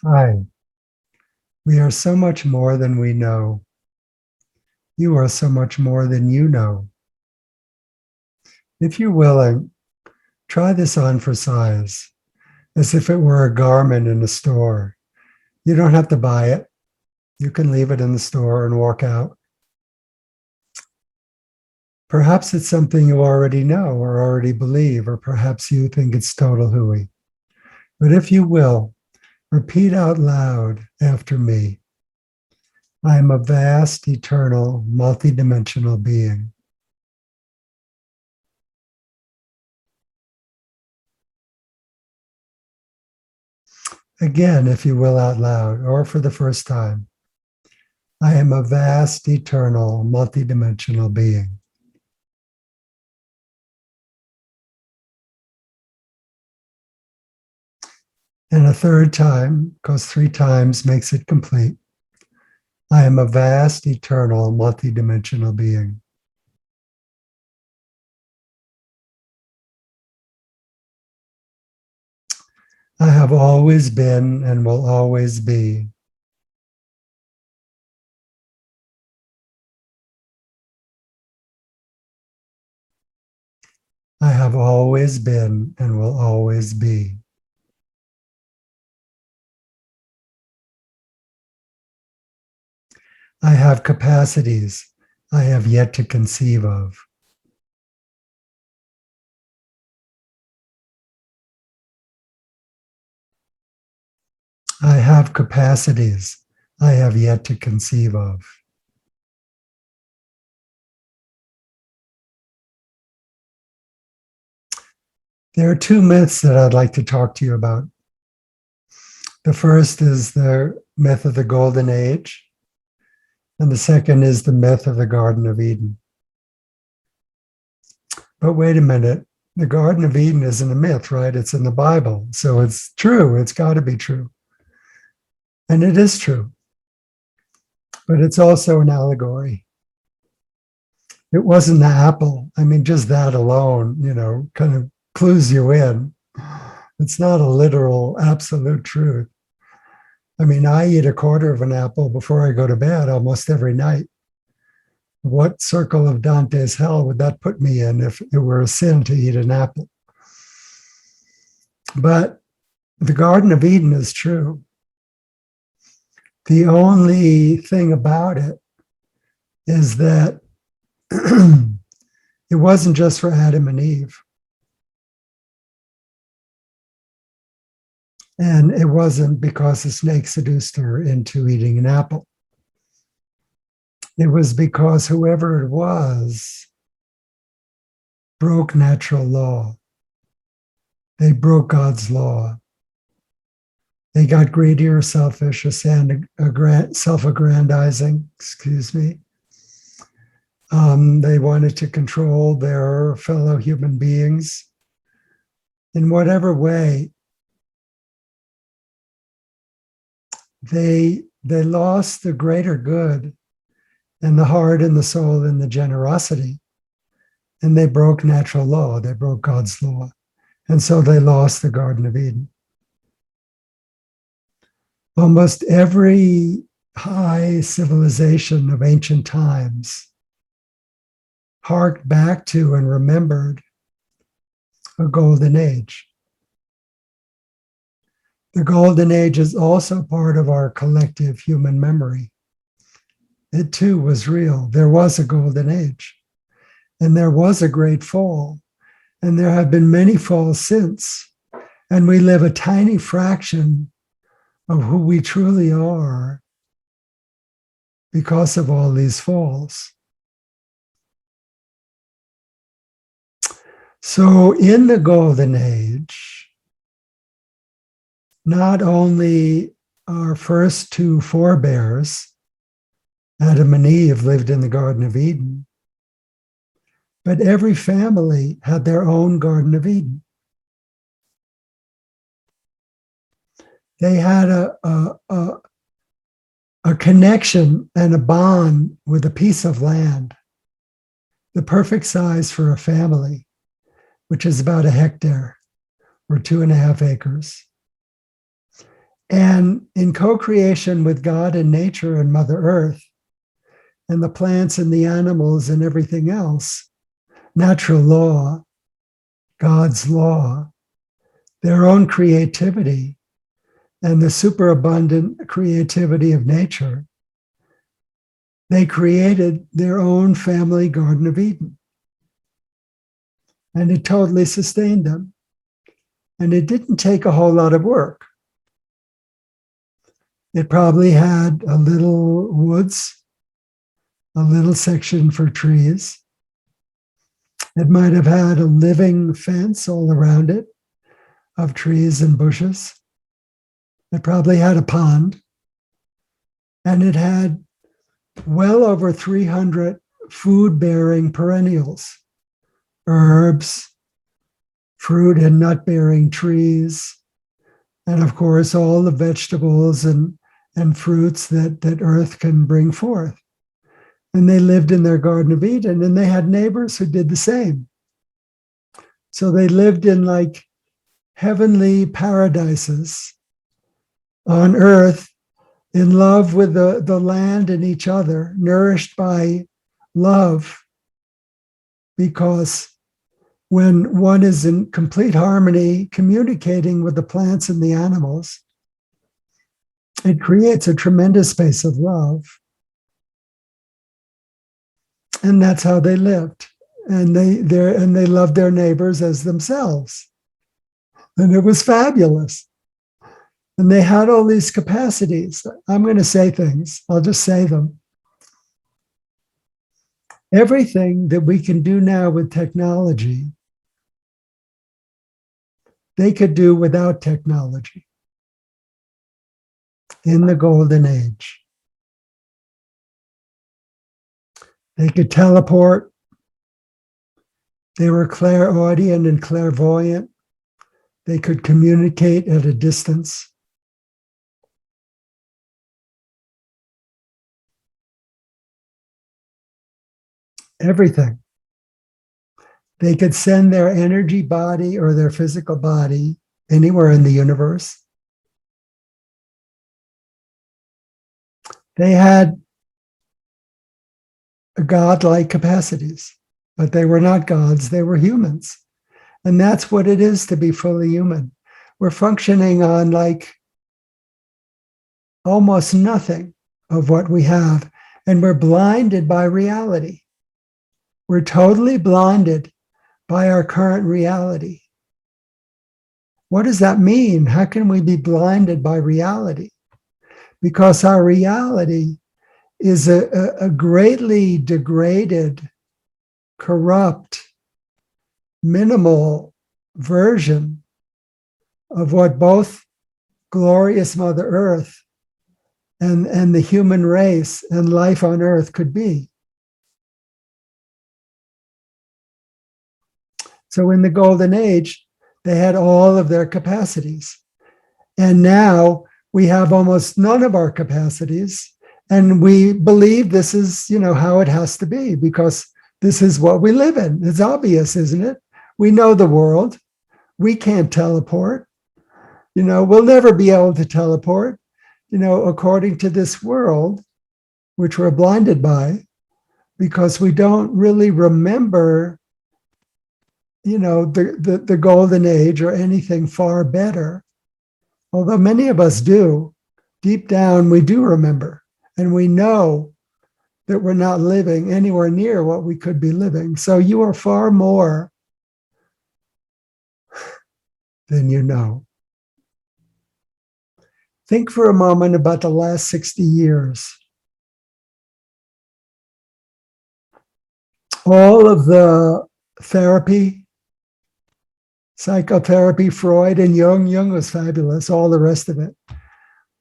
Hi, we are so much more than we know. You are so much more than you know. If you're willing, try this on for size, as if it were a garment in a store. You don't have to buy it. You can leave it in the store and walk out. Perhaps it's something you already know or already believe, or perhaps you think it's total hooey. But if you will, repeat out loud after me. I am a vast, eternal, multidimensional being. Again, if you will, out loud, or for the first time. I am a vast, eternal, multidimensional being. And a third time, because three times makes it complete. I am a vast, eternal, multidimensional being. I have always been and will always be. I have always been and will always be. I have capacities I have yet to conceive of. I have capacities I have yet to conceive of. There are two myths that I'd like to talk to you about. The first is the myth of the Golden Age, and the second is the myth of the Garden of Eden. But wait a minute, the Garden of Eden isn't a myth, right? It's in the Bible. So it's true, it's got to be true. And it is true, but it's also an allegory. It wasn't the apple. I mean, just that alone, kind of clues you in. It's not a literal absolute truth. I mean, I eat a quarter of an apple before I go to bed almost every night. What circle of Dante's hell would that put me in if it were a sin to eat an apple? But the Garden of Eden is true. The only thing about it is that it wasn't just for Adam and Eve. And it wasn't because the snake seduced her into eating an apple. It was because whoever it was broke natural law. They broke God's law. They got greedy or selfish or self-aggrandizing, They wanted to control their fellow human beings in whatever way. They lost the greater good and the heart and the soul and the generosity. And they broke natural law. They broke God's law. And so they lost the Garden of Eden. Almost every high civilization of ancient times harked back to and remembered a golden age. The golden age is also part of our collective human memory. It too was real. There was a golden age, and there was a great fall, and there have been many falls since, and we live a tiny fraction of who we truly are because of all these falls. So in the golden age, not only our first two forebears, Adam and Eve, lived in the Garden of Eden, but every family had their own Garden of Eden. They had a connection and a bond with a piece of land, the perfect size for a family, which is about a hectare or 2.5 acres. And in co-creation with God and nature and Mother Earth and the plants and the animals and everything else, natural law, God's law, their own creativity, and the superabundant creativity of nature, they created their own family Garden of Eden. And it totally sustained them. And it didn't take a whole lot of work. It probably had a little woods, a little section for trees. It might have had a living fence all around it of trees and bushes. It probably had a pond. And it had well over 300 food-bearing perennials, herbs, fruit and nut-bearing trees, and of course, all the vegetables and fruits that Earth can bring forth. And they lived in their Garden of Eden, and they had neighbors who did the same. So they lived in like heavenly paradises on Earth, in love with the land and each other, nourished by love, because when one is in complete harmony, communicating with the plants and the animals, it creates a tremendous space of love. And that's how they lived. And they loved their neighbors as themselves. And it was fabulous. And they had all these capacities. I'm going to say things. I'll just say them. Everything that we can do now with technology, they could do without technology in the golden age. They could teleport. They were clairaudient and clairvoyant. They could communicate at a distance. Everything. They could send their energy body or their physical body anywhere in the universe. They had godlike capacities, but they were not gods, they were humans. And that's what it is to be fully human. We're functioning on like almost nothing of what we have, and we're blinded by reality. We're totally blinded by our current reality. What does that mean? How can we be blinded by reality? Because our reality is a greatly degraded, corrupt, minimal version of what both glorious Mother Earth and the human race and life on Earth could be. So in the Golden Age, they had all of their capacities. And now we have almost none of our capacities. And we believe this is, how it has to be, because this is what we live in. It's obvious, isn't it? We know the world. We can't teleport. We'll never be able to teleport, according to this world, which we're blinded by, because we don't really remember the golden age or anything far better. Although many of us do, deep down, we do remember. And we know that we're not living anywhere near what we could be living. So you are far more than you know. Think for a moment about the last 60 years. All of the therapy, psychotherapy, Freud and Jung was fabulous, all the rest of it.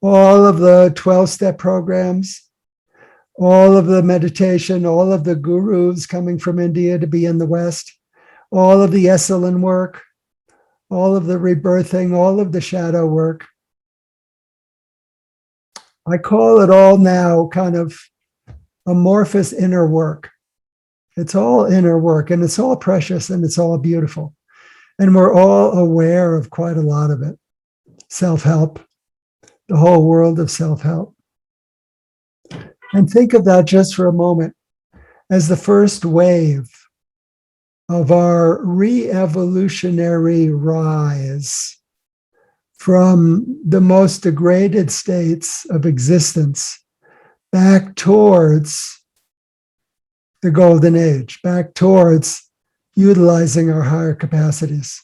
All of the 12-step programs, all of the meditation, all of the gurus coming from India to be in the West, all of the Esalen work, all of the rebirthing, all of the shadow work. I call it all now kind of amorphous inner work. It's all inner work, and it's all precious, and it's all beautiful. And we're all aware of quite a lot of it. Self-help, the whole world of self-help. And think of that just for a moment as the first wave of our re-evolutionary rise from the most degraded states of existence back towards the golden age, back towards utilizing our higher capacities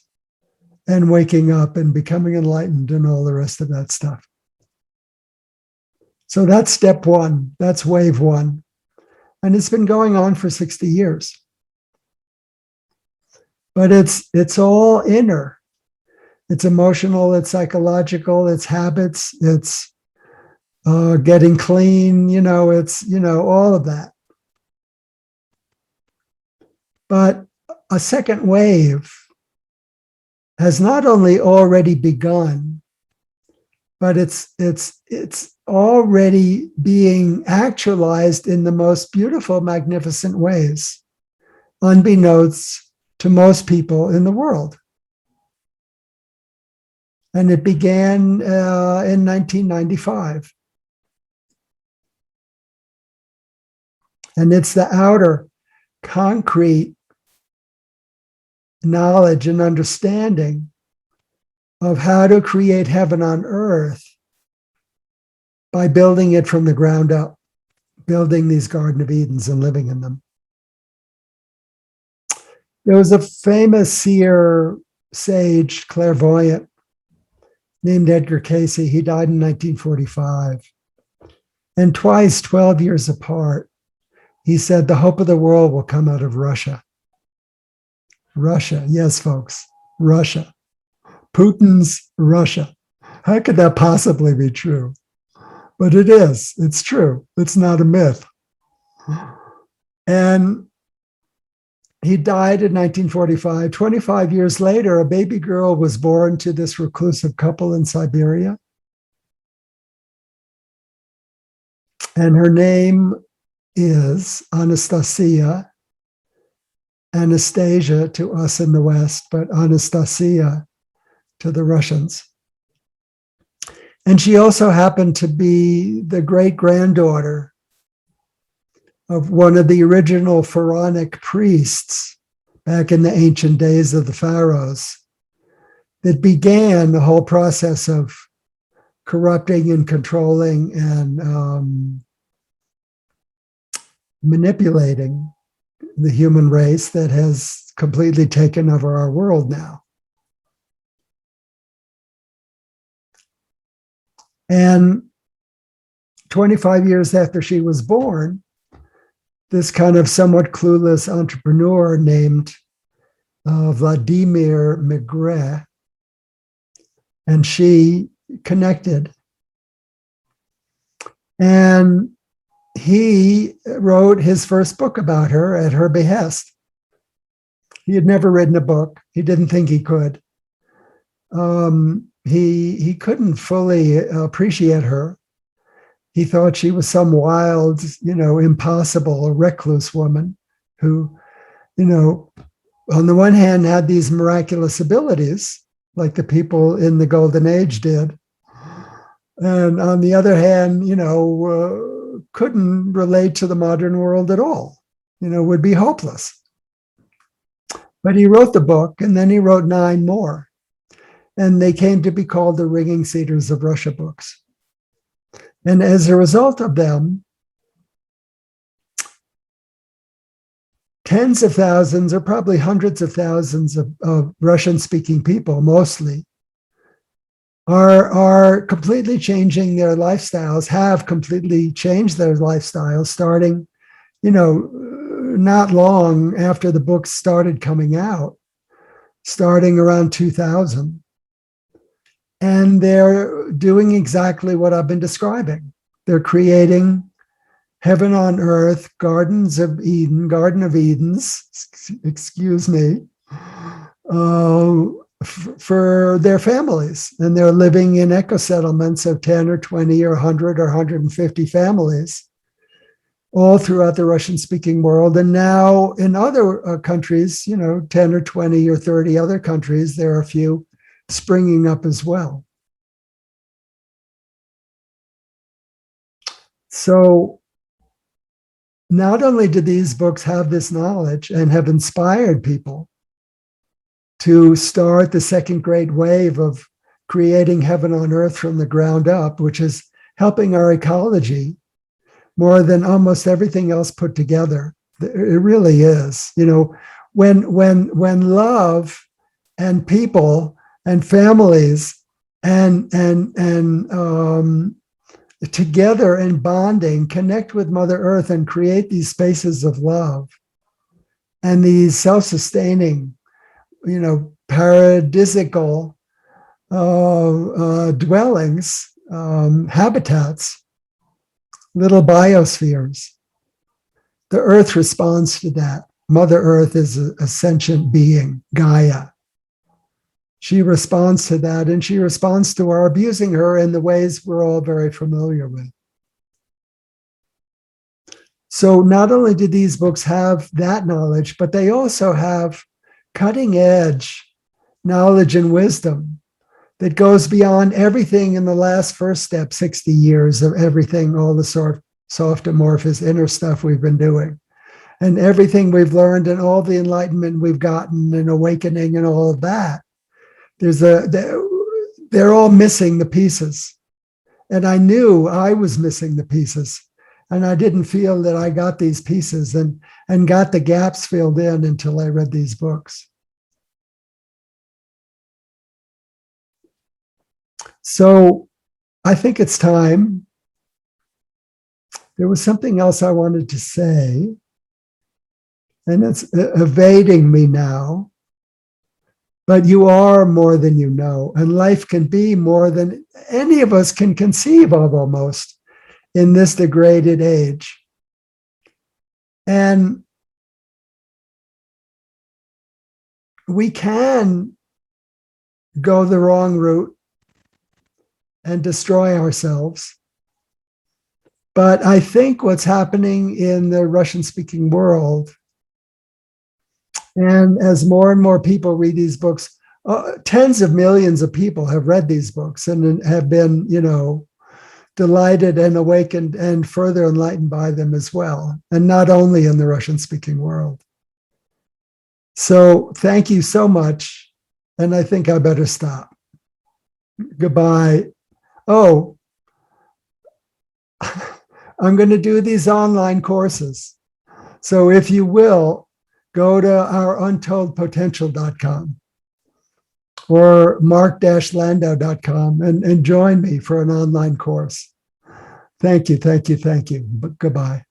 and waking up and becoming enlightened and all the rest of that stuff. So that's step one. That's wave one. And it's been going on for 60 years. But it's all inner. It's emotional, it's psychological, it's habits, it's getting clean, it's, all of that. But a second wave has not only already begun, but it's already being actualized in the most beautiful, magnificent ways, unbeknownst to most people in the world. And it began in 1995. And it's the outer, concrete knowledge and understanding of how to create heaven on earth by building it from the ground up, building these Garden of Edens and living in them. There was a famous seer, sage, clairvoyant named Edgar Cayce. He died in 1945. And twice, 12 years apart, he said, the hope of the world will come out of Russia. Russia, yes, folks, Russia. Putin's Russia. How could that possibly be true? But it is. It's true. It's not a myth. And he died in 1945. 25 years later, a baby girl was born to this reclusive couple in Siberia. And her name is Anastasia. Anastasia to us in the West, but Anastasia to the Russians. And she also happened to be the great-granddaughter of one of the original pharaonic priests back in the ancient days of the pharaohs that began the whole process of corrupting and controlling and manipulating the human race that has completely taken over our world now. And 25 years after she was born, this kind of somewhat clueless entrepreneur named Vladimir Megre, and she connected. And he wrote his first book about her at her behest. He had never written a book. He didn't think he could. He couldn't fully appreciate her. He thought she was some wild, impossible, recluse woman who, on the one hand had these miraculous abilities, like the people in the Golden Age did. And on the other hand, couldn't relate to the modern world at all, would be hopeless. But he wrote the book, and then he wrote 9 more. And they came to be called the Ringing Cedars of Russia books. And as a result of them, tens of thousands, or probably hundreds of thousands of Russian-speaking people, mostly, are completely changing their lifestyles, have completely changed their lifestyles, starting, not long after the books started coming out, starting around 2000. And they're doing exactly what I've been describing. They're creating heaven on earth, gardens of Eden, Garden of Edens, excuse me, for their families. And they're living in eco-settlements of 10 or 20 or 100 or 150 families all throughout the Russian-speaking world. And now in other countries, 10 or 20 or 30 other countries, there are a few springing up as well. So not only do these books have this knowledge and have inspired people to start the second great wave of creating heaven on earth from the ground up, which is helping our ecology more than almost everything else put together. It really is. You know, when love and people and families and together and bonding connect with Mother Earth and create these spaces of love and these self-sustaining, you know, paradisical dwellings, habitats, little biospheres. The earth responds to that. Mother Earth is a sentient being, Gaia. She responds to that, and she responds to our abusing her in the ways we're all very familiar with. So not only do these books have that knowledge, but they also have cutting edge knowledge and wisdom that goes beyond everything in the last first step, 60 years of everything, all the soft amorphous inner stuff we've been doing, and everything we've learned and all the enlightenment we've gotten and awakening and all of that. They're all missing the pieces. And I knew I was missing the pieces. And I didn't feel that I got these pieces and got the gaps filled in until I read these books. So I think it's time. There was something else I wanted to say, and it's evading me now. But you are more than you know, and life can be more than any of us can conceive of almost in this degraded age. And we can go the wrong route and destroy ourselves. But I think what's happening in the Russian-speaking world, and as more and more people read these books, tens of millions of people have read these books and have been, you know, delighted and awakened and further enlightened by them as well, and not only in the Russian-speaking world. So thank you so much, and I think I better stop. Goodbye. Oh, I'm going to do these online courses. So if you will, go to our untoldpotential.com or mark-landau.com and join me for an online course. Thank you, thank you, thank you. Goodbye.